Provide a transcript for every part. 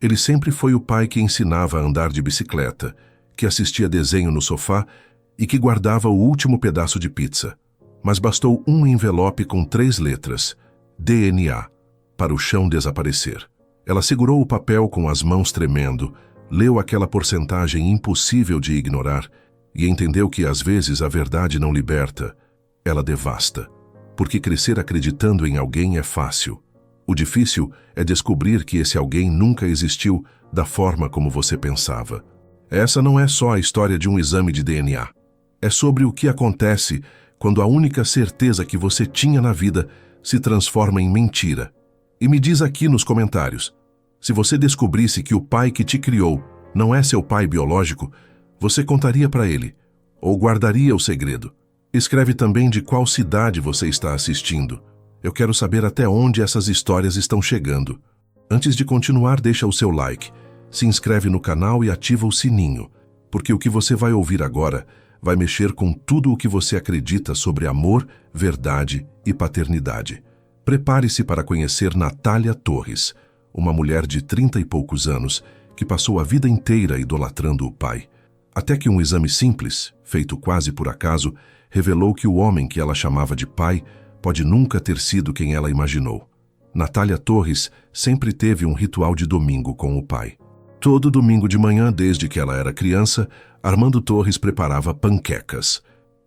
Ele sempre foi o pai que ensinava a andar de bicicleta, que assistia desenho no sofá e que guardava o último pedaço de pizza. Mas bastou um envelope com 3 letras, DNA, para o chão desaparecer. Ela segurou o papel com as mãos tremendo, leu aquela porcentagem impossível de ignorar e entendeu que às vezes a verdade não liberta, ela devasta. Porque crescer acreditando em alguém é fácil. O difícil é descobrir que esse alguém nunca existiu da forma como você pensava. Essa não é só a história de um exame de DNA. É sobre o que acontece quando a única certeza que você tinha na vida se transforma em mentira. E me diz aqui nos comentários, se você descobrisse que o pai que te criou não é seu pai biológico, você contaria para ele ou guardaria o segredo? Escreve também de qual cidade você está assistindo. Eu quero saber até onde essas histórias estão chegando. Antes de continuar, deixa o seu like, se inscreve no canal e ativa o sininho, porque o que você vai ouvir agora vai mexer com tudo o que você acredita sobre amor, verdade e paternidade. Prepare-se para conhecer Natália Torres, uma mulher de 30 e poucos anos que passou a vida inteira idolatrando o pai. Até que um exame simples, feito quase por acaso, revelou que o homem que ela chamava de pai pode nunca ter sido quem ela imaginou. Natália Torres sempre teve um ritual de domingo com o pai. Todo domingo de manhã, desde que ela era criança, Armando Torres preparava panquecas.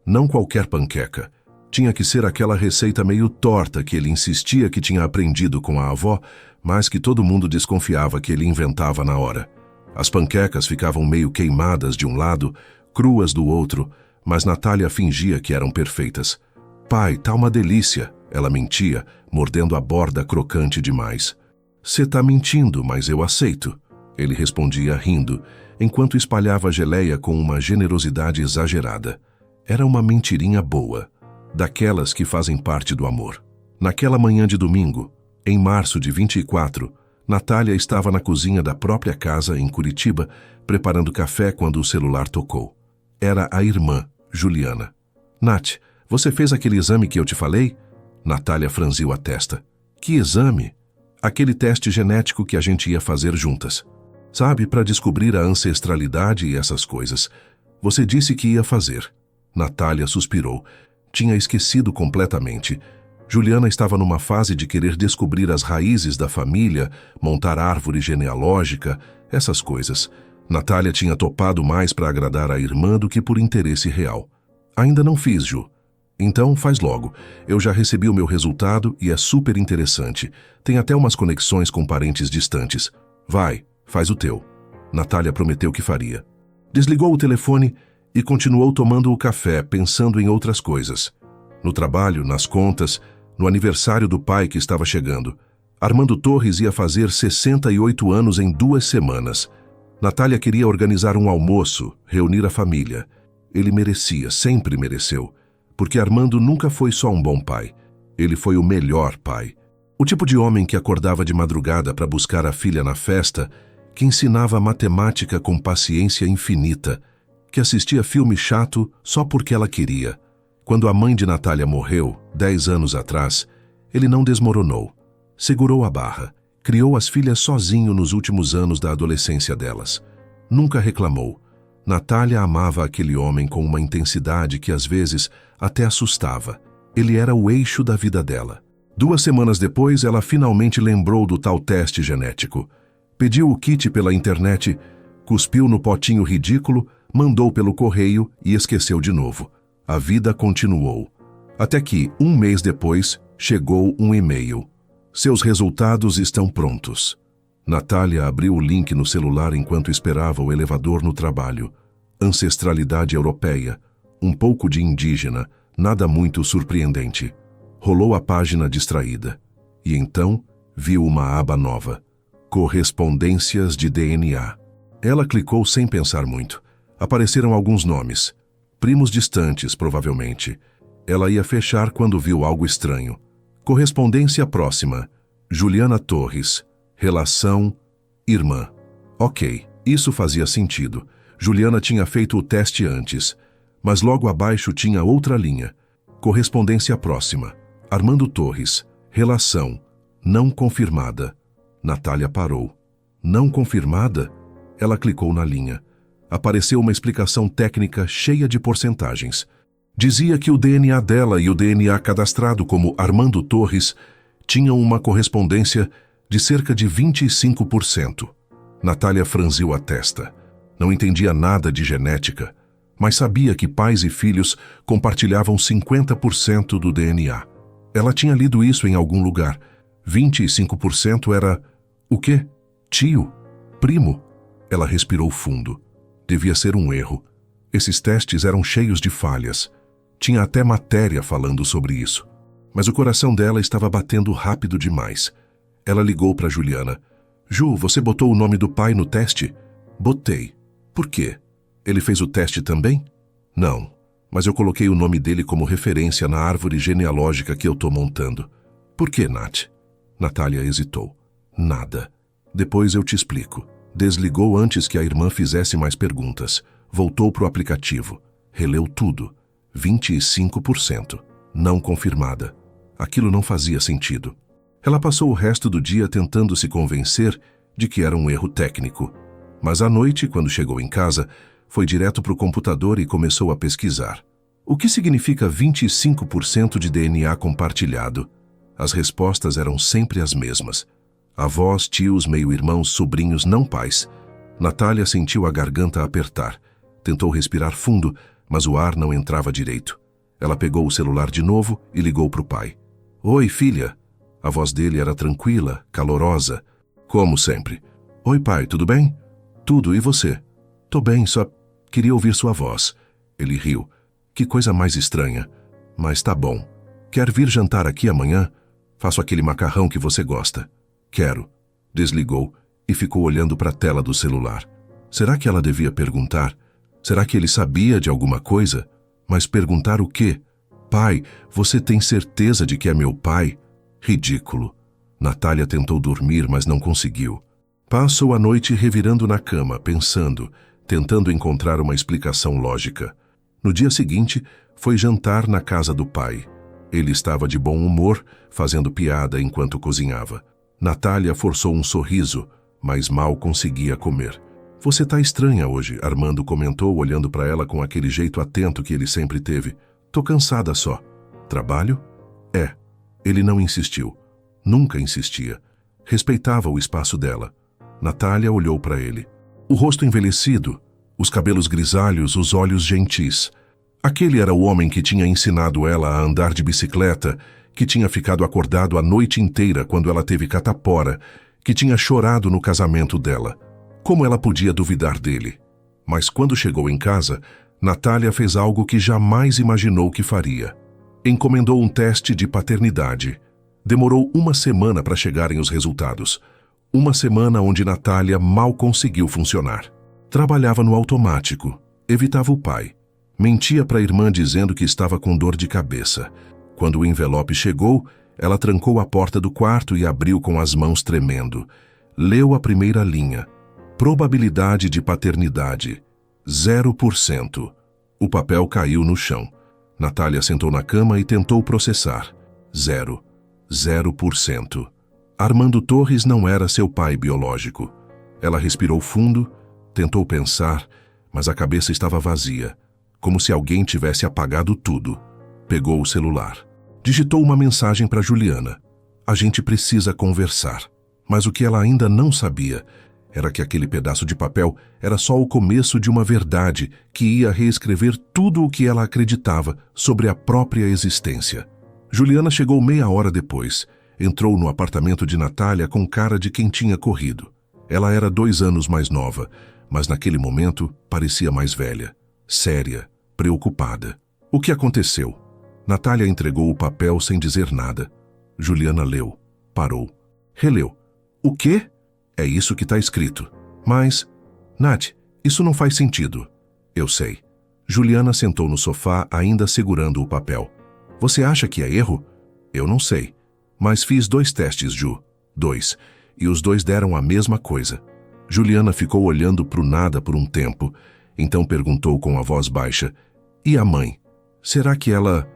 Não qualquer panqueca. Tinha que ser aquela receita meio torta que ele insistia que tinha aprendido com a avó, mas que todo mundo desconfiava que ele inventava na hora. As panquecas ficavam meio queimadas de um lado, cruas do outro, mas Natália fingia que eram perfeitas. Pai, tá uma delícia, ela mentia, mordendo a borda crocante demais. Cê tá mentindo, mas eu aceito, ele respondia rindo, enquanto espalhava a geleia com uma generosidade exagerada. Era uma mentirinha boa, daquelas que fazem parte do amor. Naquela manhã de domingo, em março de 24, Natália estava na cozinha da própria casa, em Curitiba, preparando café quando o celular tocou. Era a irmã, Juliana. Nath, você fez aquele exame que eu te falei? Natália franziu a testa. Que exame? Aquele teste genético que a gente ia fazer juntas. Sabe, para descobrir a ancestralidade e essas coisas. Você disse que ia fazer. Natália suspirou. Tinha esquecido completamente. Juliana estava numa fase de querer descobrir as raízes da família, montar árvore genealógica, essas coisas. Natália tinha topado mais para agradar a irmã do que por interesse real. Ainda não fiz, Ju. Então faz logo. Eu já recebi o meu resultado e é super interessante. Tem até umas conexões com parentes distantes. Vai, faz o teu. Natália prometeu que faria. Desligou o telefone e continuou tomando o café, pensando em outras coisas. No trabalho, nas contas, no aniversário do pai que estava chegando. Armando Torres ia fazer 68 anos em 2 semanas. Natália queria organizar um almoço, reunir a família. Ele merecia, sempre mereceu. Porque Armando nunca foi só um bom pai. Ele foi o melhor pai. O tipo de homem que acordava de madrugada para buscar a filha na festa, que ensinava matemática com paciência infinita, que assistia filme chato só porque ela queria. Quando a mãe de Natália morreu, 10 anos atrás, ele não desmoronou. Segurou a barra, criou as filhas sozinho nos últimos anos da adolescência delas. Nunca reclamou. Natália amava aquele homem com uma intensidade que às vezes até assustava. Ele era o eixo da vida dela. 2 semanas depois, ela finalmente lembrou do tal teste genético. Pediu o kit pela internet, cuspiu no potinho ridículo, mandou pelo correio e esqueceu de novo. A vida continuou. Até que, 1 mês depois, chegou um e-mail. Seus resultados estão prontos. Natália abriu o link no celular enquanto esperava o elevador no trabalho. Ancestralidade europeia, um pouco de indígena, nada muito surpreendente. Rolou a página distraída. E então, viu uma aba nova. Correspondências de DNA. Ela clicou sem pensar muito. Apareceram alguns nomes. Primos distantes, provavelmente. Ela ia fechar quando viu algo estranho. Correspondência próxima. Juliana Torres. Relação, irmã. Ok, isso fazia sentido. Juliana tinha feito o teste antes. Mas logo abaixo tinha outra linha. Correspondência próxima. Armando Torres. Relação, não confirmada. Natália parou. Não confirmada? Ela clicou na linha. Apareceu uma explicação técnica cheia de porcentagens. Dizia que o DNA dela e o DNA cadastrado como Armando Torres tinham uma correspondência de cerca de 25%. Natália franziu a testa. Não entendia nada de genética, mas sabia que pais e filhos compartilhavam 50% do DNA. Ela tinha lido isso em algum lugar. 25% era... o quê? Tio? Primo? Ela respirou fundo. Devia ser um erro. Esses testes eram cheios de falhas. Tinha até matéria falando sobre isso. Mas o coração dela estava batendo rápido demais. Ela ligou para Juliana. Ju, você botou o nome do pai no teste? Botei. Por quê? Ele fez o teste também? Não, mas eu coloquei o nome dele como referência na árvore genealógica que eu tô montando. Por quê, Nath? Natália hesitou. Nada. Depois eu te explico. Desligou antes que a irmã fizesse mais perguntas. Voltou pro aplicativo. Releu tudo. 25%. Não confirmada. Aquilo não fazia sentido. Ela passou o resto do dia tentando se convencer de que era um erro técnico. Mas à noite, quando chegou em casa, foi direto para o computador e começou a pesquisar. O que significa 25% de DNA compartilhado? As respostas eram sempre as mesmas. Avós, tios, meio-irmãos, sobrinhos, não pais. Natália sentiu a garganta apertar. Tentou respirar fundo, mas o ar não entrava direito. Ela pegou o celular de novo e ligou para o pai. Oi, filha. A voz dele era tranquila, calorosa. Como sempre. Oi, pai, tudo bem? Tudo, e você? Tô bem, só queria ouvir sua voz. Ele riu. Que coisa mais estranha. Mas tá bom. Quer vir jantar aqui amanhã? Faço aquele macarrão que você gosta. Quero. Desligou e ficou olhando para a tela do celular. Será que ela devia perguntar? Será que ele sabia de alguma coisa? Mas perguntar o quê? Pai, você tem certeza de que é meu pai? Ridículo. Natália tentou dormir, mas não conseguiu. Passou a noite revirando na cama, pensando, tentando encontrar uma explicação lógica. No dia seguinte, foi jantar na casa do pai. Ele estava de bom humor, fazendo piada enquanto cozinhava. Natália forçou um sorriso, mas mal conseguia comer. Você tá estranha hoje, Armando comentou, olhando para ela com aquele jeito atento que ele sempre teve. Tô cansada só. Trabalho? É. Ele não insistiu. Nunca insistia. Respeitava o espaço dela. Natália olhou para ele. O rosto envelhecido, os cabelos grisalhos, os olhos gentis. Aquele era o homem que tinha ensinado ela a andar de bicicleta, que tinha ficado acordado a noite inteira quando ela teve catapora, que tinha chorado no casamento dela. Como ela podia duvidar dele? Mas quando chegou em casa, Natália fez algo que jamais imaginou que faria. Encomendou um teste de paternidade. Demorou uma semana para chegarem os resultados. Uma semana onde Natália mal conseguiu funcionar. Trabalhava no automático. Evitava o pai. Mentia para a irmã dizendo que estava com dor de cabeça. Quando o envelope chegou, ela trancou a porta do quarto e abriu com as mãos tremendo. Leu a primeira linha. Probabilidade de paternidade. 0%. O papel caiu no chão. Natália sentou na cama e tentou processar. 0%. Armando Torres não era seu pai biológico. Ela respirou fundo, tentou pensar, mas a cabeça estava vazia, como se alguém tivesse apagado tudo. Pegou o celular. Digitou uma mensagem para Juliana. A gente precisa conversar. Mas o que ela ainda não sabia era que aquele pedaço de papel era só o começo de uma verdade que ia reescrever tudo o que ela acreditava sobre a própria existência. Juliana chegou meia hora depois. Entrou no apartamento de Natália com cara de quem tinha corrido. Ela era 2 anos mais nova, mas naquele momento parecia mais velha, séria, preocupada. O que aconteceu? Natália entregou o papel sem dizer nada. Juliana leu, parou, releu. O quê? É isso que está escrito. Mas, Nath, isso não faz sentido. Eu sei. Juliana sentou no sofá, ainda segurando o papel. Você acha que é erro? Eu não sei. Mas fiz 2 testes, Ju. 2. E os 2 deram a mesma coisa. Juliana ficou olhando para o nada por um tempo. Então perguntou com a voz baixa. E a mãe? Será que ela...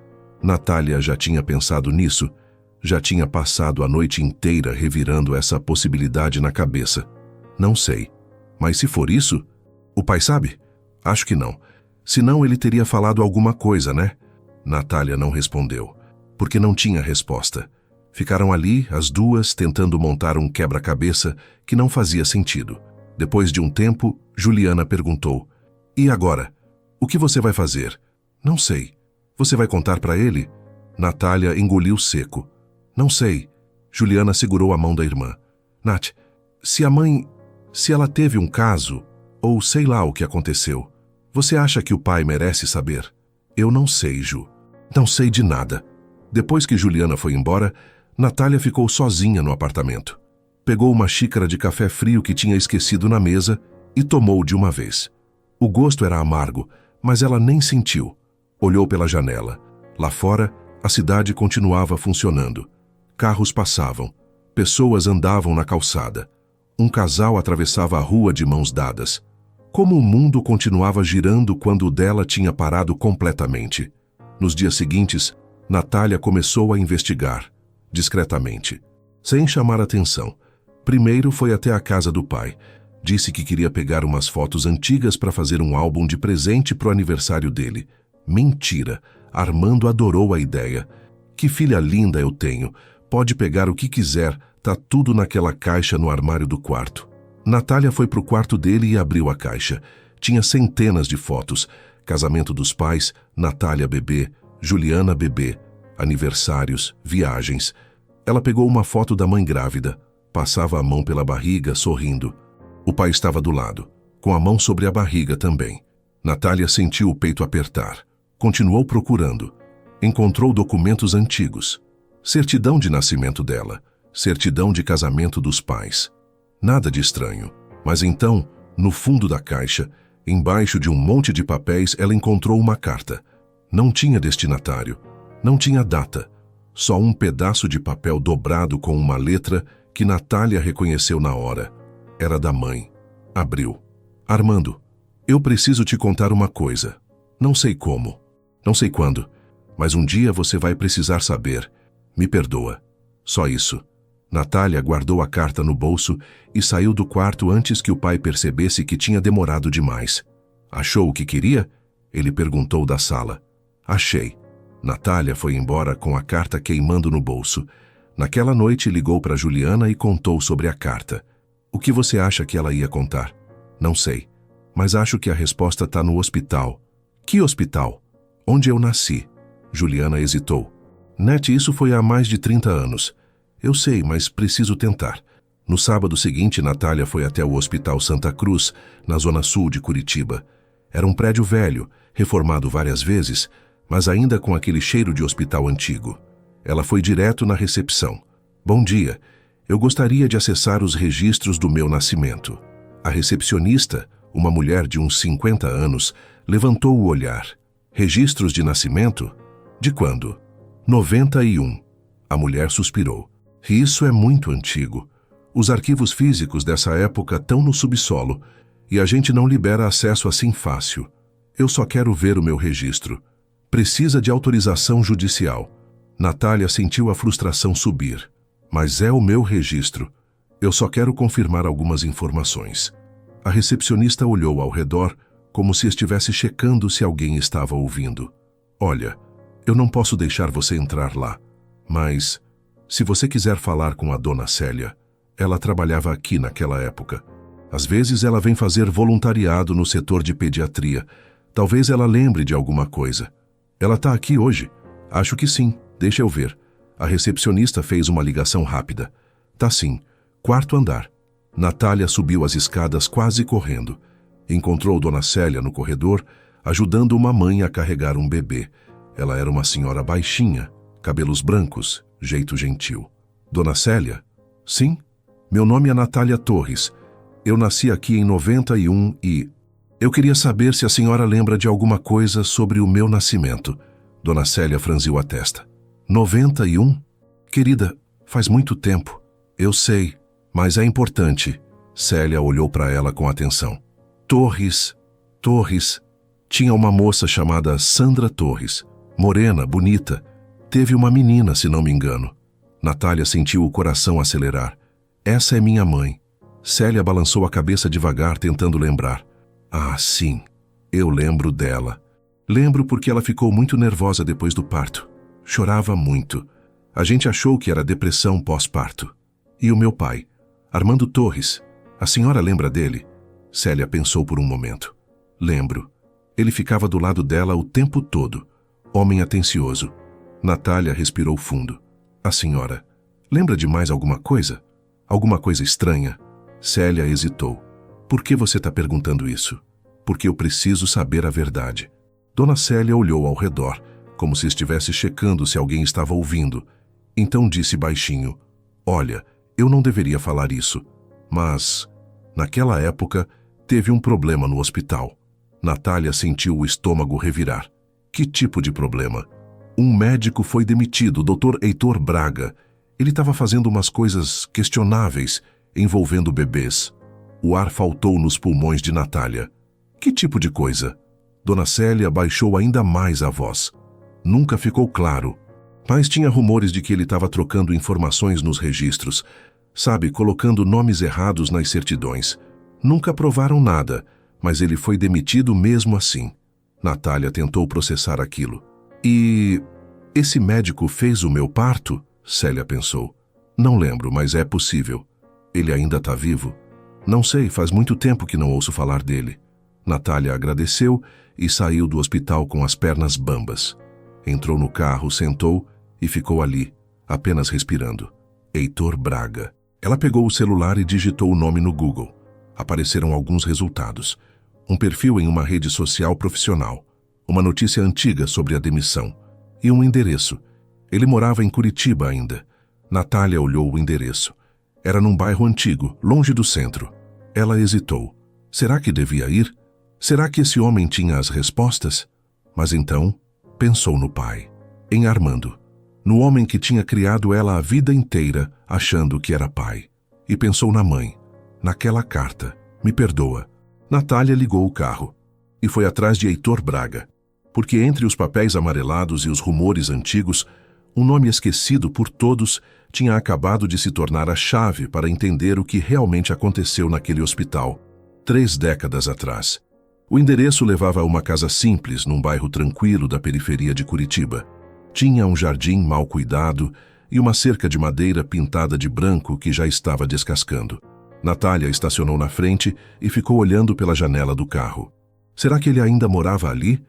Natália já tinha pensado nisso? Já tinha passado a noite inteira revirando essa possibilidade na cabeça. Não sei. Mas se for isso, o pai sabe? Acho que não. Senão ele teria falado alguma coisa, né? Natália não respondeu, porque não tinha resposta. Ficaram ali, as duas, tentando montar um quebra-cabeça que não fazia sentido. Depois de um tempo, Juliana perguntou: "E agora? O que você vai fazer?" "Não sei." "Você vai contar para ele?" Natália engoliu seco. "Não sei." Juliana segurou a mão da irmã. "Nath, se a mãe... se ela teve um caso, ou sei lá o que aconteceu, você acha que o pai merece saber?" "Eu não sei, Ju. Não sei de nada." Depois que Juliana foi embora, Natália ficou sozinha no apartamento. Pegou uma xícara de café frio que tinha esquecido na mesa e tomou de uma vez. O gosto era amargo, mas ela nem sentiu. Olhou pela janela. Lá fora, a cidade continuava funcionando. Carros passavam. Pessoas andavam na calçada. Um casal atravessava a rua de mãos dadas. Como o mundo continuava girando quando o dela tinha parado completamente. Nos dias seguintes, Natália começou a investigar, discretamente, sem chamar atenção. Primeiro foi até a casa do pai. Disse que queria pegar umas fotos antigas para fazer um álbum de presente pro aniversário dele. Mentira! Armando adorou a ideia. "Que filha linda eu tenho! Pode pegar o que quiser, tá tudo naquela caixa no armário do quarto." Natália foi pro quarto dele e abriu a caixa. Tinha centenas de fotos. Casamento dos pais, Natália bebê, Juliana bebê, aniversários, viagens. Ela pegou uma foto da mãe grávida. Passava a mão pela barriga, sorrindo. O pai estava do lado, com a mão sobre a barriga também. Natália sentiu o peito apertar. Continuou procurando. Encontrou documentos antigos. Certidão de nascimento dela. Certidão de casamento dos pais. Nada de estranho. Mas então, no fundo da caixa, embaixo de um monte de papéis, ela encontrou uma carta. Não tinha destinatário. Não tinha data. Só um pedaço de papel dobrado com uma letra que Natália reconheceu na hora. Era da mãe. Abriu. "Armando, eu preciso te contar uma coisa. Não sei como. Não sei quando. Mas um dia você vai precisar saber. Me perdoa." Só isso. Natália guardou a carta no bolso e saiu do quarto antes que o pai percebesse que tinha demorado demais. "Achou o que queria?" Ele perguntou da sala. "Achei." Natália foi embora com a carta queimando no bolso. Naquela noite ligou para Juliana e contou sobre a carta. "O que você acha que ela ia contar?" "Não sei, mas acho que a resposta está no hospital." "Que hospital?" "Onde eu nasci." Juliana hesitou. "Nete, isso foi há mais de 30 anos. Eu sei, mas preciso tentar." No sábado seguinte, Natália foi até o Hospital Santa Cruz, na zona sul de Curitiba. Era um prédio velho, reformado várias vezes, mas ainda com aquele cheiro de hospital antigo. Ela foi direto na recepção. "Bom dia. Eu gostaria de acessar os registros do meu nascimento." A recepcionista, uma mulher de uns 50 anos, levantou o olhar. "Registros de nascimento? De quando?" 91. A mulher suspirou. "Isso é muito antigo. Os arquivos físicos dessa época estão no subsolo e a gente não libera acesso assim fácil. Eu só quero ver o meu registro. Precisa de autorização judicial." Natália sentiu a frustração subir. "Mas é o meu registro. Eu só quero confirmar algumas informações." A recepcionista olhou ao redor como se estivesse checando se alguém estava ouvindo. "Olha, eu não posso deixar você entrar lá, mas se você quiser falar com a dona Célia, ela trabalhava aqui naquela época. Às vezes ela vem fazer voluntariado no setor de pediatria. Talvez ela lembre de alguma coisa. Ela está aqui hoje?" "Acho que sim. Deixa eu ver." A recepcionista fez uma ligação rápida. "Tá sim. Quarto andar." Natália subiu as escadas quase correndo. Encontrou Dona Célia no corredor, ajudando uma mãe a carregar um bebê. Ela era uma senhora baixinha, cabelos brancos, jeito gentil. "Dona Célia?" "Sim. Meu nome é Natália Torres. Eu nasci aqui em 91 e... eu queria saber se a senhora lembra de alguma coisa sobre o meu nascimento." Dona Célia franziu a testa. 91? "Querida, faz muito tempo." "Eu sei, mas é importante." Célia olhou para ela com atenção. Torres. Tinha uma moça chamada Sandra Torres. Morena, bonita. Teve uma menina, se não me engano." Natália sentiu o coração acelerar. "Essa é minha mãe." Célia balançou a cabeça devagar, tentando lembrar. Ah, sim, eu lembro dela. Lembro porque ela ficou muito nervosa depois do parto. Chorava muito. A gente achou que era depressão pós-parto. E o meu pai, Armando Torres, a senhora lembra dele? Célia pensou por um momento. Lembro. Ele ficava do lado dela o tempo todo. Homem atencioso. Natália respirou fundo. A senhora lembra de mais alguma coisa? Alguma coisa estranha? Célia hesitou. Por que você está perguntando isso? Porque eu preciso saber a verdade. Dona Célia olhou ao redor, como se estivesse checando se alguém estava ouvindo. Então disse baixinho: Olha, eu não deveria falar isso, mas, naquela época, teve um problema no hospital. Natália sentiu o estômago revirar. Que tipo de problema? Um médico foi demitido, o Dr. Heitor Braga. Ele estava fazendo umas coisas questionáveis envolvendo bebês. O ar faltou nos pulmões de Natália. Que tipo de coisa? Dona Célia baixou ainda mais a voz. Nunca ficou claro, mas tinha rumores de que ele estava trocando informações nos registros, sabe, colocando nomes errados nas certidões. Nunca provaram nada, mas ele foi demitido mesmo assim. Natália tentou processar aquilo. E esse médico fez o meu parto? Célia pensou. Não lembro, mas é possível. Ele ainda está vivo? Não sei, faz muito tempo que não ouço falar dele. Natália agradeceu e saiu do hospital com as pernas bambas. Entrou no carro, sentou e ficou ali, apenas respirando. Heitor Braga. Ela pegou o celular e digitou o nome no Google. Apareceram alguns resultados. Um perfil em uma rede social profissional, uma notícia antiga sobre a demissão e um endereço. Ele morava em Curitiba ainda. Natália olhou o endereço. Era num bairro antigo, longe do centro. Ela hesitou. Será que devia ir? Será que esse homem tinha as respostas? Mas então, pensou no pai, em Armando, no homem que tinha criado ela a vida inteira achando que era pai. E pensou na mãe, naquela carta. Me perdoa. Natália ligou o carro e foi atrás de Heitor Braga, porque entre os papéis amarelados e os rumores antigos, um nome esquecido por todos tinha acabado de se tornar a chave para entender o que realmente aconteceu naquele hospital, 3 décadas atrás. O endereço levava a uma casa simples, num bairro tranquilo da periferia de Curitiba. Tinha um jardim mal cuidado e uma cerca de madeira pintada de branco que já estava descascando. Natália estacionou na frente e ficou olhando pela janela do carro. Será que ele ainda morava ali?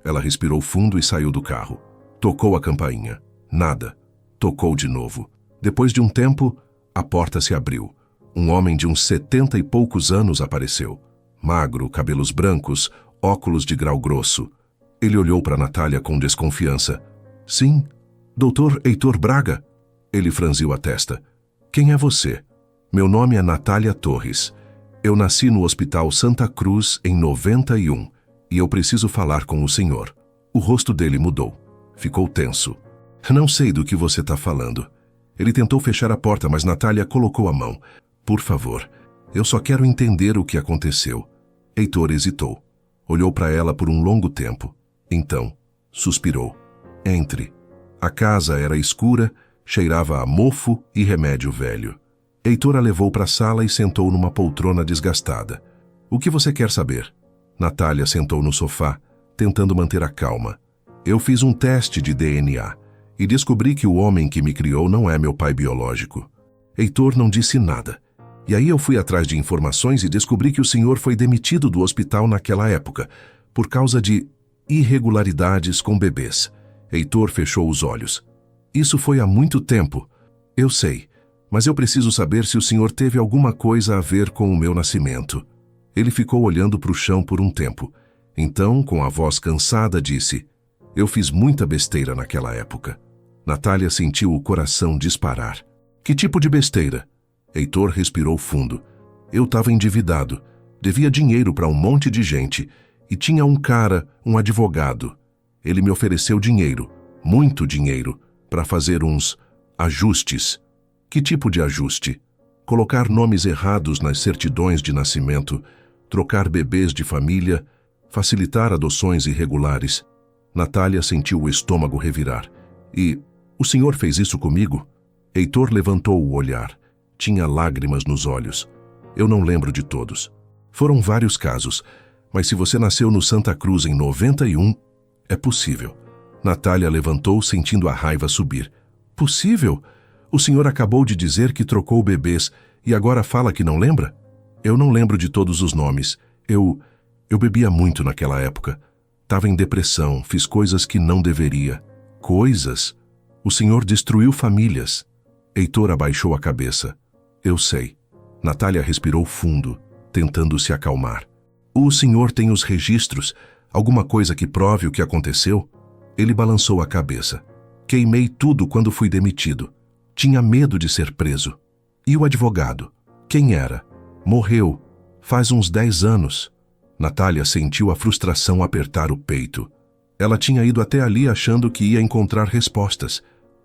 Ela respirou fundo e saiu do carro. Tocou a campainha. Nada. Tocou de novo. Depois de um tempo, a porta se abriu. Um homem de uns 70 e poucos anos apareceu. Magro, cabelos brancos, óculos de grau grosso. Ele olhou para Natália com desconfiança. Sim, Dr. Heitor Braga. Ele franziu a testa. Quem é você? Meu nome é Natália Torres. Eu nasci no Hospital Santa Cruz em 91 e eu preciso falar com o senhor. O rosto dele mudou. Ficou tenso. Não sei do que você está falando. Ele tentou fechar a porta, mas Natália colocou a mão. Por favor, eu só quero entender o que aconteceu. Heitor hesitou. Olhou para ela por um longo tempo. Então, suspirou. Entre. A casa era escura, cheirava a mofo e remédio velho. Heitor a levou para a sala e sentou numa poltrona desgastada. O que você quer saber? Natália sentou no sofá, tentando manter a calma. Eu fiz um teste de DNA e descobri que o homem que me criou não é meu pai biológico. Heitor não disse nada. E aí eu fui atrás de informações e descobri que o senhor foi demitido do hospital naquela época, por causa de irregularidades com bebês. Heitor fechou os olhos. Isso foi há muito tempo. Eu sei, mas eu preciso saber se o senhor teve alguma coisa a ver com o meu nascimento. Ele ficou olhando para o chão por um tempo. Então, com a voz cansada, disse: Eu fiz muita besteira naquela época. Natália sentiu o coração disparar. Que tipo de besteira? Heitor respirou fundo. Eu estava endividado, devia dinheiro para um monte de gente e tinha um cara, um advogado. Ele me ofereceu dinheiro, muito dinheiro, para fazer uns ajustes. Que tipo de ajuste? Colocar nomes errados nas certidões de nascimento, trocar bebês de família, facilitar adoções irregulares. Natália sentiu o estômago revirar. E o senhor fez isso comigo? Heitor levantou o olhar. Tinha lágrimas nos olhos. Eu não lembro de todos. Foram vários casos, mas se você nasceu no Santa Cruz em 91, é possível. Natália levantou, sentindo a raiva subir. Possível? O senhor acabou de dizer que trocou bebês e agora fala que não lembra? Eu não lembro de todos os nomes. Eu bebia muito naquela época. Tava em depressão, fiz coisas que não deveria. Coisas? O senhor destruiu famílias. Heitor abaixou a cabeça. Eu sei. Natália respirou fundo, tentando se acalmar. O senhor tem os registros? Alguma coisa que prove o que aconteceu? Ele balançou a cabeça. Queimei tudo quando fui demitido. Tinha medo de ser preso. E o advogado? Quem era? Morreu. Faz uns 10 anos. Natália sentiu a frustração apertar o peito. Ela tinha ido até ali achando que ia encontrar respostas,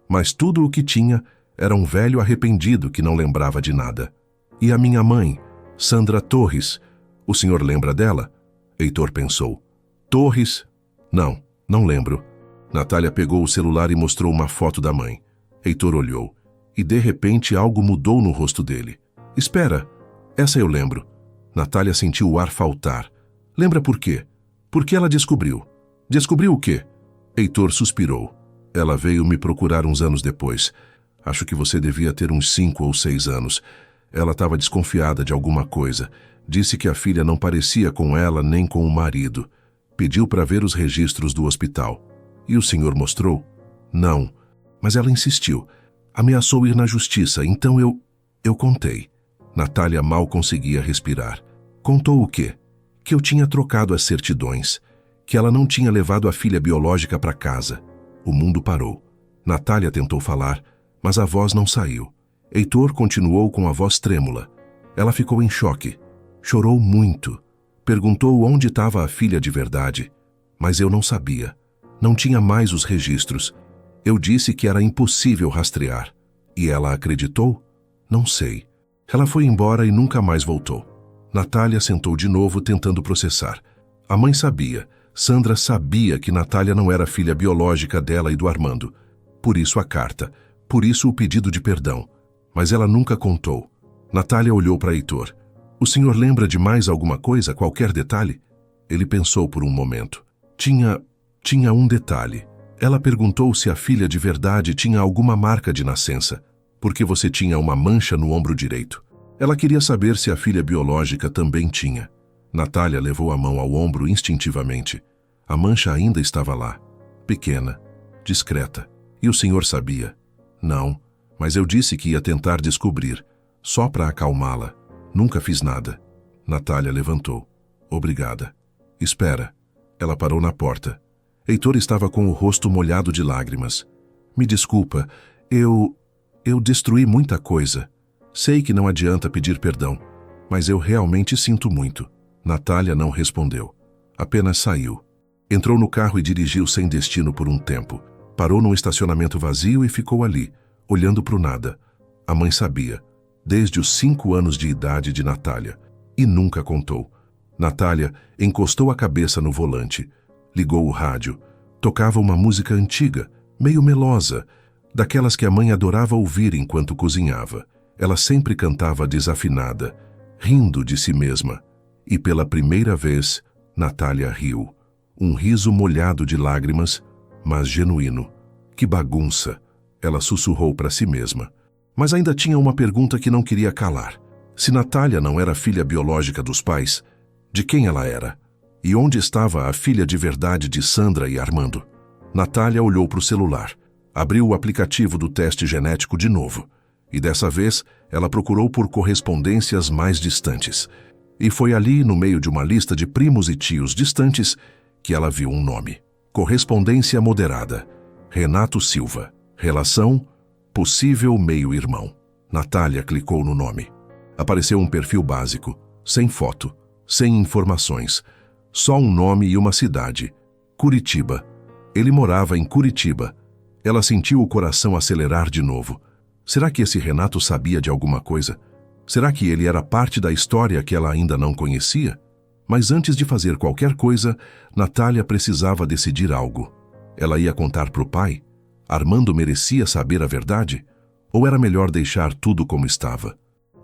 mas tudo o que tinha era um velho arrependido que não lembrava de nada. E a minha mãe, Sandra Torres, o senhor lembra dela? Heitor pensou. Torres? Não lembro. Natália pegou o celular e mostrou uma foto da mãe. Heitor olhou, e de repente algo mudou no rosto dele. Espera, essa eu lembro. Natália sentiu o ar faltar. Lembra por quê? Porque ela descobriu. Descobriu o quê? Heitor suspirou. Ela veio me procurar uns anos depois. Acho que você devia ter uns 5 ou 6 anos. Ela estava desconfiada de alguma coisa. Disse que a filha não parecia com ela nem com o marido. Pediu para ver os registros do hospital. E o senhor mostrou? Não. Mas ela insistiu. Ameaçou ir na justiça, então eu contei. Natália mal conseguia respirar. Contou o quê? Que eu tinha trocado as certidões. Que ela não tinha levado a filha biológica para casa. O mundo parou. Natália tentou falar, mas a voz não saiu. Heitor continuou com a voz trêmula. Ela ficou em choque. Chorou muito. Perguntou onde estava a filha de verdade. Mas eu não sabia. Não tinha mais os registros. Eu disse que era impossível rastrear. E ela acreditou? Não sei. Ela foi embora e nunca mais voltou. Natália sentou de novo tentando processar. A mãe sabia. Sandra sabia que Natália não era filha biológica dela e do Armando. Por isso a carta. Por isso o pedido de perdão. Mas ela nunca contou. Natália olhou para Heitor. O senhor lembra de mais alguma coisa, qualquer detalhe? Ele pensou por um momento. Tinha um detalhe. Ela perguntou se a filha de verdade tinha alguma marca de nascença, porque você tinha uma mancha no ombro direito. Ela queria saber se a filha biológica também tinha. Natália levou a mão ao ombro instintivamente. A mancha ainda estava lá, pequena, discreta. E o senhor sabia? Não, mas eu disse que ia tentar descobrir, só para acalmá-la. Nunca fiz nada. Natália levantou. Obrigada. Espera. Ela parou na porta. Heitor estava com o rosto molhado de lágrimas. Me desculpa, eu destruí muita coisa. Sei que não adianta pedir perdão, mas eu realmente sinto muito. Natália não respondeu. Apenas saiu. Entrou no carro e dirigiu sem destino por um tempo. Parou num estacionamento vazio e ficou ali, olhando para o nada. A mãe sabia, desde os 5 anos de idade de Natália, e nunca contou. Natália encostou a cabeça no volante, ligou o rádio. Tocava uma música antiga, meio melosa, daquelas que a mãe adorava ouvir enquanto cozinhava. Ela sempre cantava desafinada, rindo de si mesma. E pela primeira vez, Natália riu. Um riso molhado de lágrimas, mas genuíno. Que bagunça! Ela sussurrou para si mesma. Mas ainda tinha uma pergunta que não queria calar. Se Natália não era filha biológica dos pais, de quem ela era? E onde estava a filha de verdade de Sandra e Armando? Natália olhou para o celular. Abriu o aplicativo do teste genético de novo. E dessa vez, ela procurou por correspondências mais distantes. E foi ali, no meio de uma lista de primos e tios distantes, que ela viu um nome. Correspondência moderada. Renato Silva. Relação, possível meio-irmão. Natália clicou no nome. Apareceu um perfil básico, sem foto, sem informações. Só um nome e uma cidade. Curitiba. Ele morava em Curitiba. Ela sentiu o coração acelerar de novo. Será que esse Renato sabia de alguma coisa? Será que ele era parte da história que ela ainda não conhecia? Mas antes de fazer qualquer coisa, Natália precisava decidir algo. Ela ia contar para o pai? Armando merecia saber a verdade? Ou era melhor deixar tudo como estava?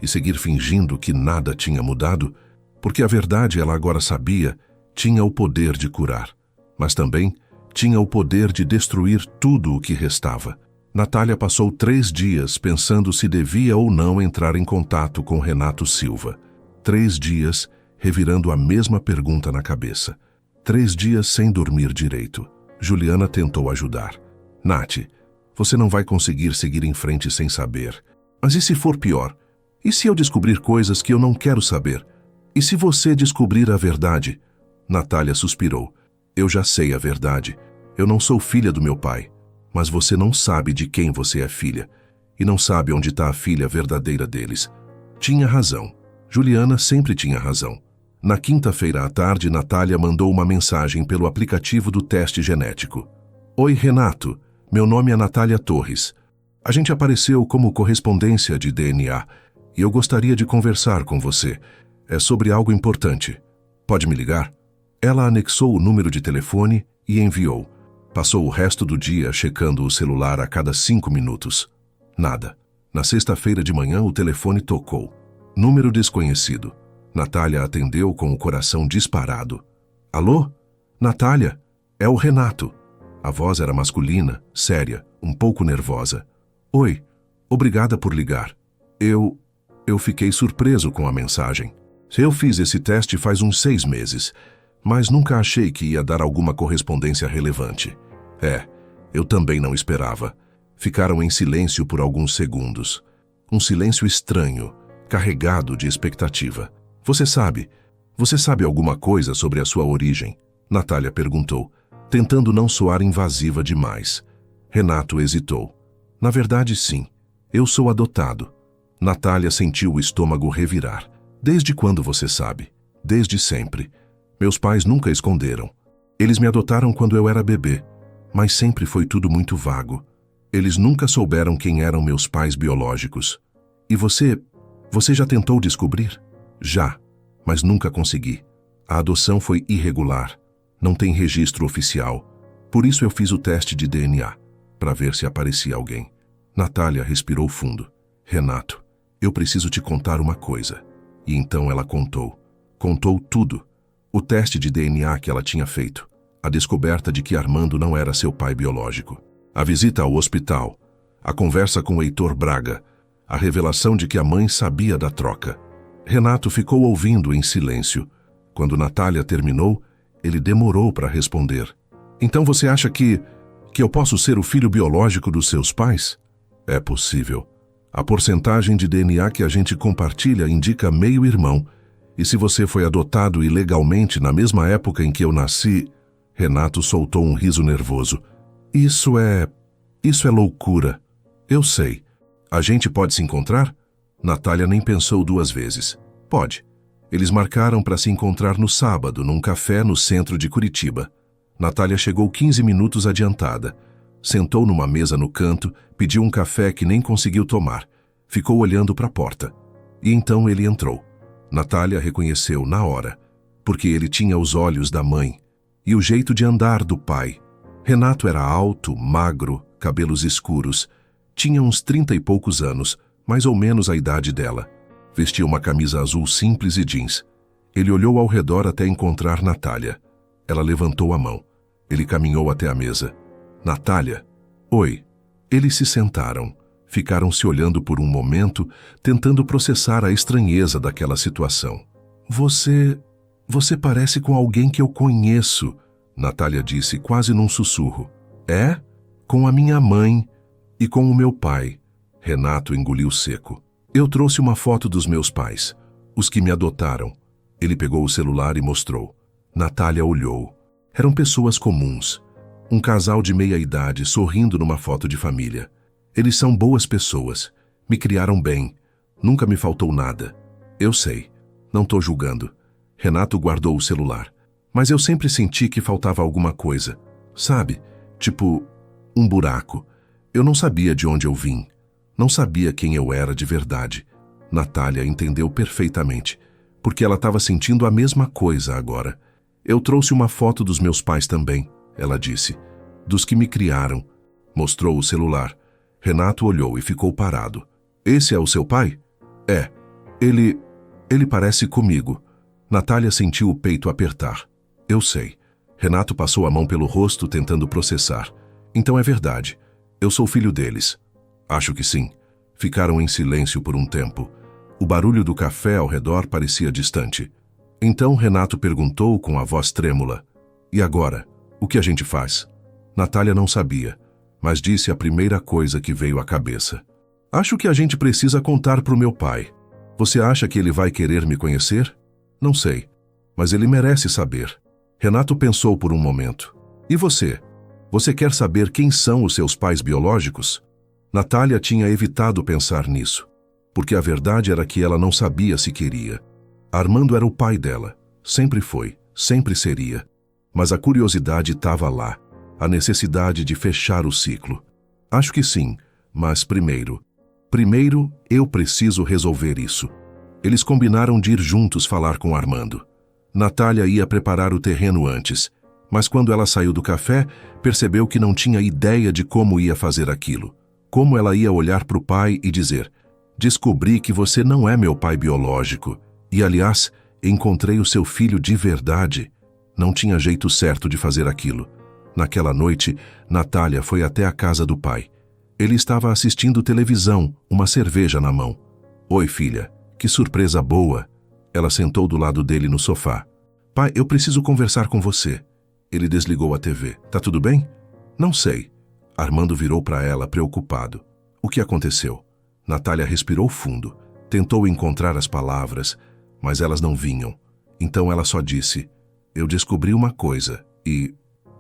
e seguir fingindo que nada tinha mudado, porque a verdade, ela agora sabia, tinha o poder de curar, mas também tinha o poder de destruir tudo o que restava. Natália passou 3 dias pensando se devia ou não entrar em contato com Renato Silva. 3 dias revirando a mesma pergunta na cabeça. 3 dias sem dormir direito. Juliana tentou ajudar. Nath, você não vai conseguir seguir em frente sem saber. Mas e se for pior? E se eu descobrir coisas que eu não quero saber? E se você descobrir a verdade? Natália suspirou. Eu já sei a verdade. Eu não sou filha do meu pai. Mas você não sabe de quem você é filha. E não sabe onde está a filha verdadeira deles. Tinha razão. Juliana sempre tinha razão. Na quinta-feira à tarde, Natália mandou uma mensagem pelo aplicativo do teste genético. Oi, Renato. Meu nome é Natália Torres. A gente apareceu como correspondência de DNA e eu gostaria de conversar com você. É sobre algo importante. Pode me ligar? Ela anexou o número de telefone e enviou. Passou o resto do dia checando o celular a cada 5 minutos. Nada. Na sexta-feira de manhã, o telefone tocou. Número desconhecido. Natália atendeu com o coração disparado. Alô? Natália? É o Renato. A voz era masculina, séria, um pouco nervosa. Oi, obrigada por ligar. Eu fiquei surpreso com a mensagem. Eu fiz esse teste faz uns 6 meses, mas nunca achei que ia dar alguma correspondência relevante. Eu também não esperava. Ficaram em silêncio por alguns segundos. Um silêncio estranho, carregado de expectativa. Você sabe alguma coisa sobre a sua origem? Natália perguntou, tentando não soar invasiva demais. Renato hesitou. Na verdade, sim. Eu sou adotado. Natália sentiu o estômago revirar. Desde quando você sabe? Desde sempre. Meus pais nunca esconderam. Eles me adotaram quando eu era bebê, mas sempre foi tudo muito vago. Eles nunca souberam quem eram meus pais biológicos. E você já tentou descobrir? Já, mas nunca consegui. A adoção foi irregular. Não tem registro oficial. Por isso eu fiz o teste de DNA, para ver se aparecia alguém. Natália respirou fundo. Renato, eu preciso te contar uma coisa. E então ela contou. Contou tudo. O teste de DNA que ela tinha feito. A descoberta de que Armando não era seu pai biológico. A visita ao hospital. A conversa com Heitor Braga. A revelação de que a mãe sabia da troca. Renato ficou ouvindo em silêncio. Quando Natália terminou, ele demorou para responder. Então você acha que eu posso ser o filho biológico dos seus pais? É possível. A porcentagem de DNA que a gente compartilha indica meio-irmão. E se você foi adotado ilegalmente na mesma época em que eu nasci... Renato soltou um riso nervoso. Isso é loucura. Eu sei. A gente pode se encontrar? Natália nem pensou 2 vezes. Pode. Eles marcaram para se encontrar no sábado, num café no centro de Curitiba. Natália chegou 15 minutos adiantada. Sentou numa mesa no canto, pediu um café que nem conseguiu tomar. Ficou olhando para a porta. E então ele entrou. Natália reconheceu na hora, porque ele tinha os olhos da mãe e o jeito de andar do pai. Renato era alto, magro, cabelos escuros. Tinha uns 30 e poucos anos, mais ou menos a idade dela. Vestia uma camisa azul simples e jeans. Ele olhou ao redor até encontrar Natália. Ela levantou a mão. Ele caminhou até a mesa. Natália? Oi. Eles se sentaram. Ficaram se olhando por um momento, tentando processar a estranheza daquela situação. Você parece com alguém que eu conheço, Natália disse quase num sussurro. É? Com a minha mãe e com o meu pai. Renato engoliu seco. Eu trouxe uma foto dos meus pais, os que me adotaram. Ele pegou o celular e mostrou. Natália olhou. Eram pessoas comuns. Um casal de meia-idade sorrindo numa foto de família. Eles são boas pessoas. Me criaram bem. Nunca me faltou nada. Eu sei. Não tô julgando. Renato guardou o celular. Mas eu sempre senti que faltava alguma coisa. Sabe? Tipo, um buraco. Eu não sabia de onde eu vim. Não sabia quem eu era de verdade. Natália entendeu perfeitamente, porque ela estava sentindo a mesma coisa agora. Eu trouxe uma foto dos meus pais também, ela disse. Dos que me criaram. Mostrou o celular. Renato olhou e ficou parado. Esse é o seu pai? É. Ele parece comigo. Natália sentiu o peito apertar. Eu sei. Renato passou a mão pelo rosto tentando processar. Então é verdade. Eu sou filho deles. Acho que sim. Ficaram em silêncio por um tempo. O barulho do café ao redor parecia distante. Então Renato perguntou com a voz trêmula. E agora? O que a gente faz? Natália não sabia, mas disse a primeira coisa que veio à cabeça. Acho que a gente precisa contar pro meu pai. Você acha que ele vai querer me conhecer? Não sei, mas ele merece saber. Renato pensou por um momento. E você? Você quer saber quem são os seus pais biológicos? Natália tinha evitado pensar nisso, porque a verdade era que ela não sabia se queria. Armando era o pai dela. Sempre foi, sempre seria. Mas a curiosidade estava lá, a necessidade de fechar o ciclo. Acho que sim, mas primeiro eu preciso resolver isso. Eles combinaram de ir juntos falar com Armando. Natália ia preparar o terreno antes, mas quando ela saiu do café, percebeu que não tinha ideia de como ia fazer aquilo. Como ela ia olhar para o pai e dizer: descobri que você não é meu pai biológico. E, aliás, encontrei o seu filho de verdade. Não tinha jeito certo de fazer aquilo. Naquela noite, Natália foi até a casa do pai. Ele estava assistindo televisão, uma cerveja na mão. Oi, filha. Que surpresa boa. Ela sentou do lado dele no sofá. Pai, eu preciso conversar com você. Ele desligou a TV. Tá tudo bem? Não sei. Armando virou para ela, preocupado. O que aconteceu? Natália respirou fundo. Tentou encontrar as palavras, mas elas não vinham. Então ela só disse: eu descobri uma coisa e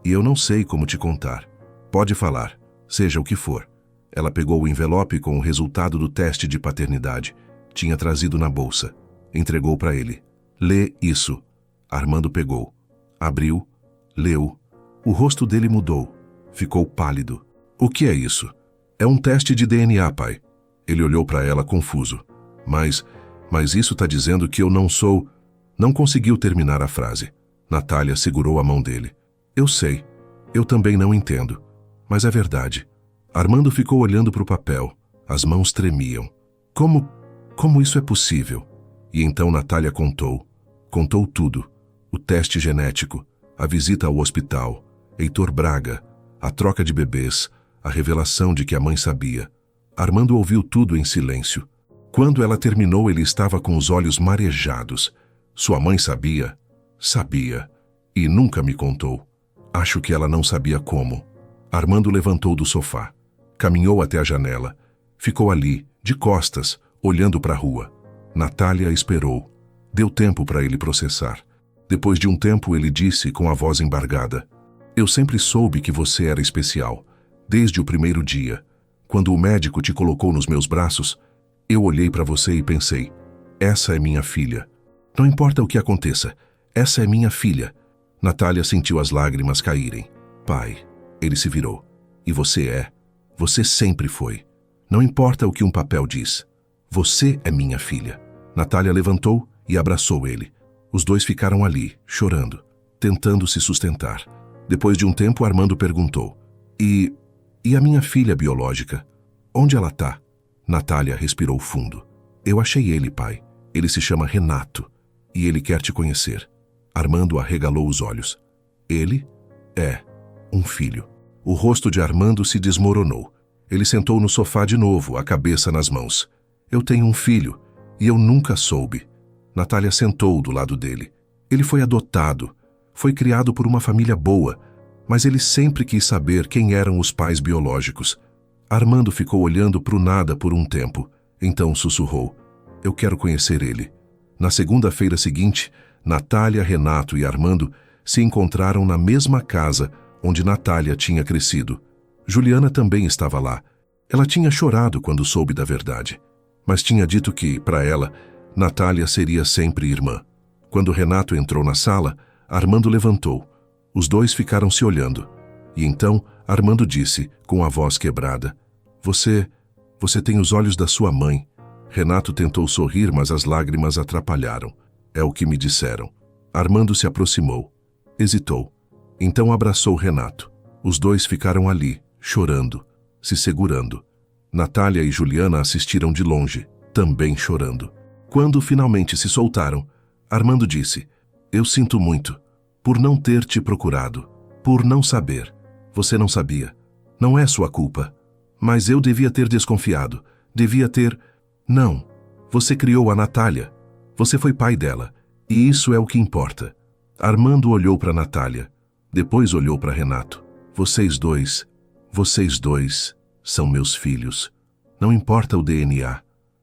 eu não sei como te contar. Pode falar, seja o que for. Ela pegou o envelope com o resultado do teste de paternidade. Tinha trazido na bolsa. Entregou para ele. Lê isso. Armando pegou. Abriu. Leu. O rosto dele mudou. Ficou pálido. O que é isso? É um teste de DNA, pai. Ele olhou para ela confuso. Mas isso tá dizendo que eu não sou... Não conseguiu terminar a frase. Natália segurou a mão dele. Eu sei. Eu também não entendo. Mas é verdade. Armando ficou olhando para o papel. As mãos tremiam. Como isso é possível? E então Natália contou. Contou tudo. O teste genético, a visita ao hospital, Heitor Braga, a troca de bebês, a revelação de que a mãe sabia. Armando ouviu tudo em silêncio. Quando ela terminou, ele estava com os olhos marejados. Sua mãe sabia? Sabia. E nunca me contou. Acho que ela não sabia como. Armando levantou do sofá. Caminhou até a janela. Ficou ali, de costas, olhando para a rua. Natália esperou. Deu tempo para ele processar. Depois de um tempo, ele disse com a voz embargada: eu sempre soube que você era especial. Desde o primeiro dia. Quando o médico te colocou nos meus braços, eu olhei para você e pensei: essa é minha filha. Não importa o que aconteça, essa é minha filha. Natália sentiu as lágrimas caírem. Pai, ele se virou. E você sempre foi. Não importa o que um papel diz. Você é minha filha. Natália levantou e abraçou ele. Os dois ficaram ali, chorando, tentando se sustentar. Depois de um tempo, Armando perguntou: E a minha filha biológica? Onde ela tá? Natália respirou fundo. Eu achei ele, pai. Ele se chama Renato. E ele quer te conhecer. Armando arregalou os olhos. Ele? É, um filho. O rosto de Armando se desmoronou. Ele sentou no sofá de novo, a cabeça nas mãos. Eu tenho um filho, e eu nunca soube. Natália sentou do lado dele. Ele foi adotado. Foi criado por uma família boa, mas ele sempre quis saber quem eram os pais biológicos. Armando ficou olhando para o nada por um tempo. Então sussurrou: eu quero conhecer ele. Na segunda-feira seguinte, Natália, Renato e Armando se encontraram na mesma casa onde Natália tinha crescido. Juliana também estava lá. Ela tinha chorado quando soube da verdade, mas tinha dito que, para ela, Natália seria sempre irmã. Quando Renato entrou na sala, Armando levantou. Os dois ficaram se olhando. E então Armando disse, com a voz quebrada: Você tem os olhos da sua mãe. Renato tentou sorrir, mas as lágrimas atrapalharam. É o que me disseram. Armando se aproximou. Hesitou. Então abraçou Renato. Os dois ficaram ali, chorando, se segurando. Natália e Juliana assistiram de longe, também chorando. Quando finalmente se soltaram, Armando disse: "Eu sinto muito, por não ter te procurado, por não saber. Você não sabia. Não é sua culpa. Mas eu devia ter desconfiado. Devia ter... Não. Você criou a Natália. Você foi pai dela. E isso é o que importa." Armando olhou para Natália. Depois olhou para Renato. Vocês dois são meus filhos. Não importa o DNA.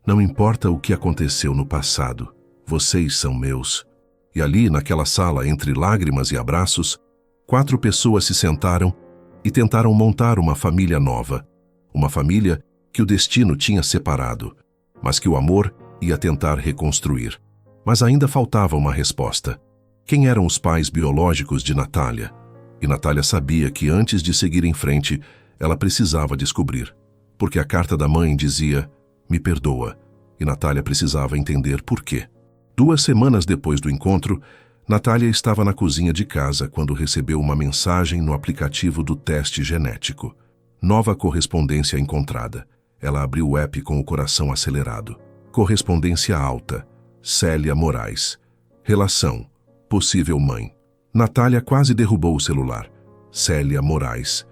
Não importa o que aconteceu no passado. Vocês são meus." E ali, naquela sala, entre lágrimas e abraços, 4 pessoas se sentaram e tentaram montar uma família nova. Uma família que o destino tinha separado, mas que o amor ia tentar reconstruir. Mas ainda faltava uma resposta. Quem eram os pais biológicos de Natália? E Natália sabia que antes de seguir em frente, ela precisava descobrir. Porque a carta da mãe dizia: "Me perdoa", e Natália precisava entender por quê. 2 semanas depois do encontro, Natália estava na cozinha de casa quando recebeu uma mensagem no aplicativo do teste genético. Nova correspondência encontrada. Ela abriu o app com o coração acelerado. Correspondência alta. Célia Moraes. Relação. Possível mãe. Natália quase derrubou o celular. Célia Moraes.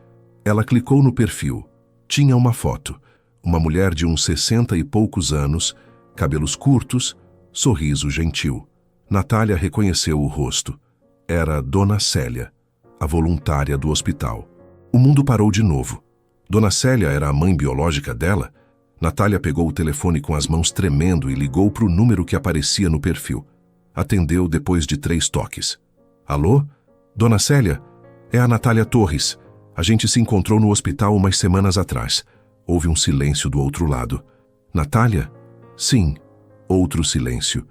Ela clicou no perfil. Tinha uma foto. Uma mulher de uns 60 e poucos anos, cabelos curtos, sorriso gentil. Natália reconheceu o rosto. Era Dona Célia, a voluntária do hospital. O mundo parou de novo. Dona Célia era a mãe biológica dela? Natália pegou o telefone com as mãos tremendo e ligou para o número que aparecia no perfil. Atendeu depois de 3 toques. "Alô? Dona Célia? É a Natália Torres. A gente se encontrou no hospital umas semanas atrás." Houve um silêncio do outro lado. "Natália?" "Sim." Outro silêncio.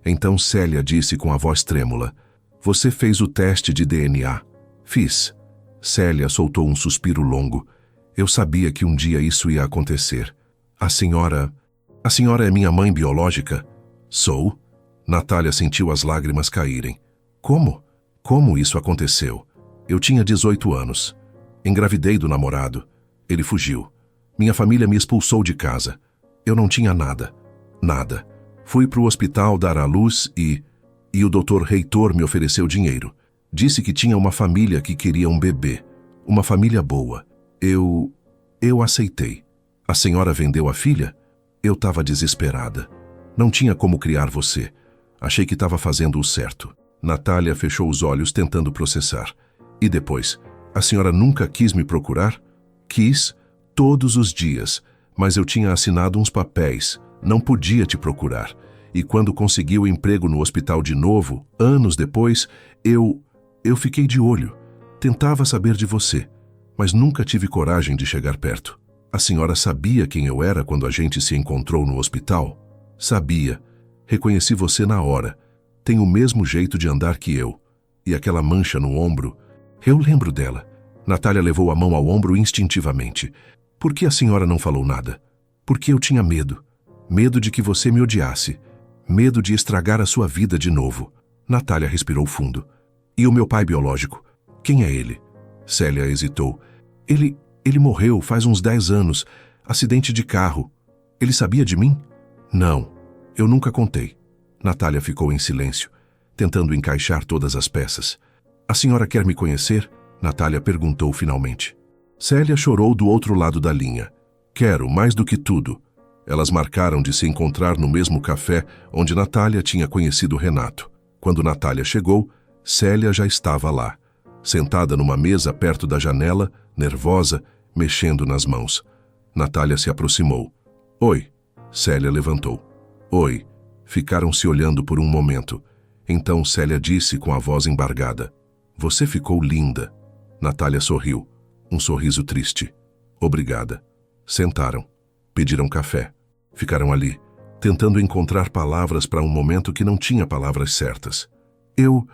Então Célia disse com a voz trêmula: "Você fez o teste de DNA?" "Fiz." Célia soltou um suspiro longo. "Eu sabia que um dia isso ia acontecer. A senhora é minha mãe biológica?" "Sou." Natália sentiu as lágrimas caírem. "Como? Como isso aconteceu?" "Eu tinha 18 anos. Engravidei do namorado. Ele fugiu. Minha família me expulsou de casa. Eu não tinha nada. Nada. Fui para o hospital dar à luz e o Dr. Reitor me ofereceu dinheiro. Disse que tinha uma família que queria um bebê. Uma família boa. Eu aceitei. A senhora vendeu a filha?" "Eu estava desesperada. Não tinha como criar você. Achei que estava fazendo o certo." Natália fechou os olhos tentando processar. "E depois? A senhora nunca quis me procurar?" "Quis, todos os dias, mas eu tinha assinado uns papéis. Não podia te procurar. E quando consegui o emprego no hospital de novo, anos depois, eu fiquei de olho. Tentava saber de você, mas nunca tive coragem de chegar perto." "A senhora sabia quem eu era quando a gente se encontrou no hospital?" "Sabia. Reconheci você na hora. Tem o mesmo jeito de andar que eu. E aquela mancha no ombro." "Eu lembro dela." Natália levou a mão ao ombro instintivamente. "Por que a senhora não falou nada?" "Porque eu tinha medo. Medo de que você me odiasse. Medo de estragar a sua vida de novo." Natália respirou fundo. "E o meu pai biológico? Quem é ele?" Célia hesitou. Ele morreu faz uns 10 anos. Acidente de carro. Ele sabia de mim?" "Não. Eu nunca contei." Natália ficou em silêncio, tentando encaixar todas as peças. "A senhora quer me conhecer?" Natália perguntou finalmente. Célia chorou do outro lado da linha. "Quero, mais do que tudo." Elas marcaram de se encontrar no mesmo café onde Natália tinha conhecido Renato. Quando Natália chegou, Célia já estava lá, sentada numa mesa perto da janela, nervosa, mexendo nas mãos. Natália se aproximou. "Oi." Célia levantou. "Oi." Ficaram se olhando por um momento. Então Célia disse com a voz embargada: "Você ficou linda." Natália sorriu, um sorriso triste. "Obrigada." Sentaram. Pediram café. Ficaram ali, tentando encontrar palavras para um momento que não tinha palavras certas. Eu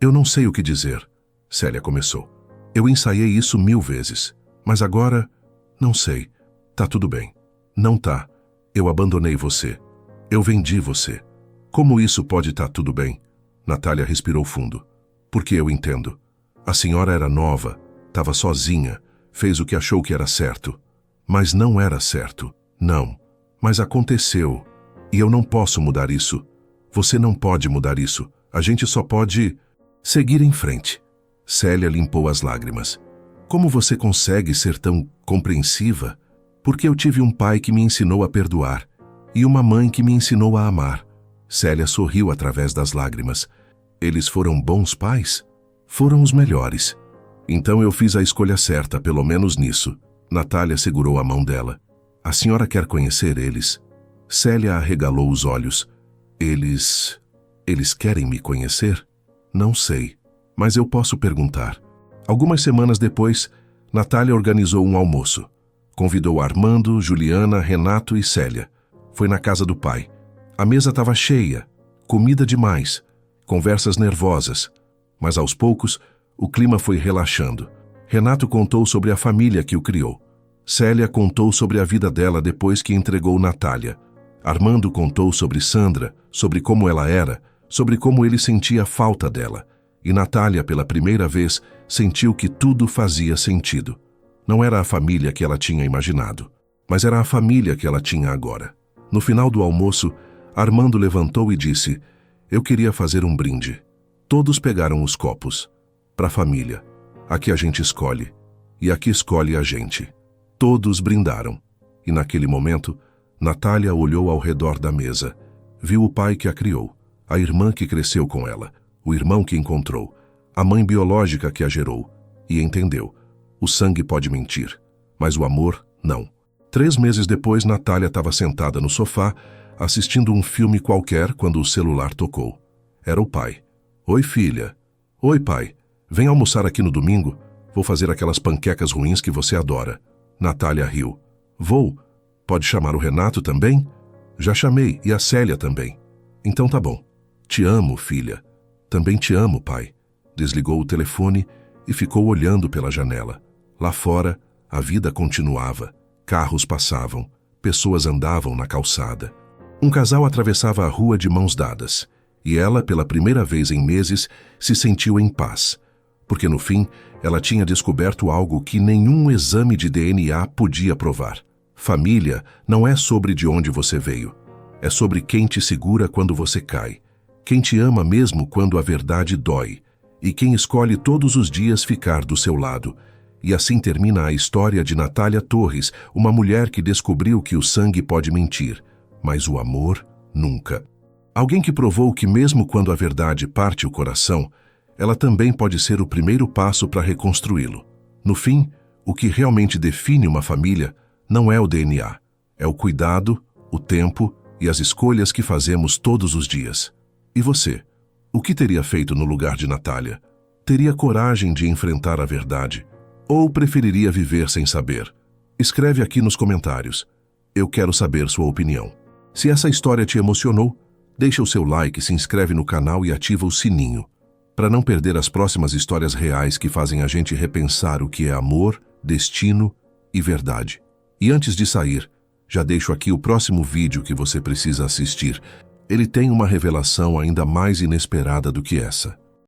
não sei o que dizer." Célia começou. "Eu ensaiei isso 1000 vezes, mas agora, não sei. Tá tudo bem." "Não tá. Eu abandonei você. Eu vendi você. Como isso pode tá tudo bem?" Natália respirou fundo. "Porque eu entendo. A senhora era nova, estava sozinha, fez o que achou que era certo. Mas não era certo. Não. Mas aconteceu. E eu não posso mudar isso. Você não pode mudar isso. A gente só pode seguir em frente. Célia limpou as lágrimas. Como você consegue ser tão compreensiva? Porque eu tive um pai que me ensinou a perdoar e uma mãe que me ensinou a amar. Célia sorriu através das lágrimas. Eles foram bons pais? Foram os melhores. Então eu fiz a escolha certa, pelo menos nisso. Natália segurou a mão dela. A senhora quer conhecer eles? Célia arregalou os olhos. Eles querem me conhecer? Não sei, mas eu posso perguntar. Algumas semanas depois, Natália organizou um almoço. Convidou Armando, Juliana, Renato e Célia. Foi na casa do pai. A mesa estava cheia, comida demais, conversas nervosas. Mas aos poucos, o clima foi relaxando. Renato contou sobre a família que o criou. Célia contou sobre a vida dela depois que entregou Natália. Armando contou sobre Sandra, sobre como ela era, sobre como ele sentia falta dela. E Natália, pela primeira vez, sentiu que tudo fazia sentido. Não era a família que ela tinha imaginado, mas era a família que ela tinha agora. No final do almoço, Armando levantou e disse: eu queria fazer um brinde. Todos pegaram os copos. Para a família. Aqui a gente escolhe. E aqui escolhe a gente. Todos brindaram. E naquele momento, Natália olhou ao redor da mesa. Viu o pai que a criou, a irmã que cresceu com ela, o irmão que encontrou, a mãe biológica que a gerou. E entendeu. O sangue pode mentir, mas o amor, não. 3 meses depois, Natália estava sentada no sofá, assistindo um filme qualquer quando o celular tocou. Era o pai. Oi, filha. Oi, pai. Vem almoçar aqui no domingo? Vou fazer aquelas panquecas ruins que você adora. Natália riu. Vou. Pode chamar o Renato também? Já chamei, e a Célia também. Então tá bom. Te amo, filha. Também te amo, pai. Desligou o telefone e ficou olhando pela janela. Lá fora, a vida continuava. Carros passavam, pessoas andavam na calçada. Um casal atravessava a rua de mãos dadas. E ela, pela primeira vez em meses, se sentiu em paz. Porque no fim, ela tinha descoberto algo que nenhum exame de DNA podia provar. Família não é sobre de onde você veio. É sobre quem te segura quando você cai. Quem te ama mesmo quando a verdade dói. E quem escolhe todos os dias ficar do seu lado. E assim termina a história de Natália Torres, uma mulher que descobriu que o sangue pode mentir, mas o amor nunca. Alguém que provou que mesmo quando a verdade parte o coração, ela também pode ser o primeiro passo para reconstruí-lo. No fim, o que realmente define uma família não é o DNA, é o cuidado, o tempo e as escolhas que fazemos todos os dias. E você? O que teria feito no lugar de Natália? Teria coragem de enfrentar a verdade? Ou preferiria viver sem saber? Escreve aqui nos comentários. Eu quero saber sua opinião. Se essa história te emocionou, deixa o seu like, se inscreve no canal e ativa o sininho, para não perder as próximas histórias reais que fazem a gente repensar o que é amor, destino e verdade. E antes de sair, já deixo aqui o próximo vídeo que você precisa assistir. Ele tem uma revelação ainda mais inesperada do que essa.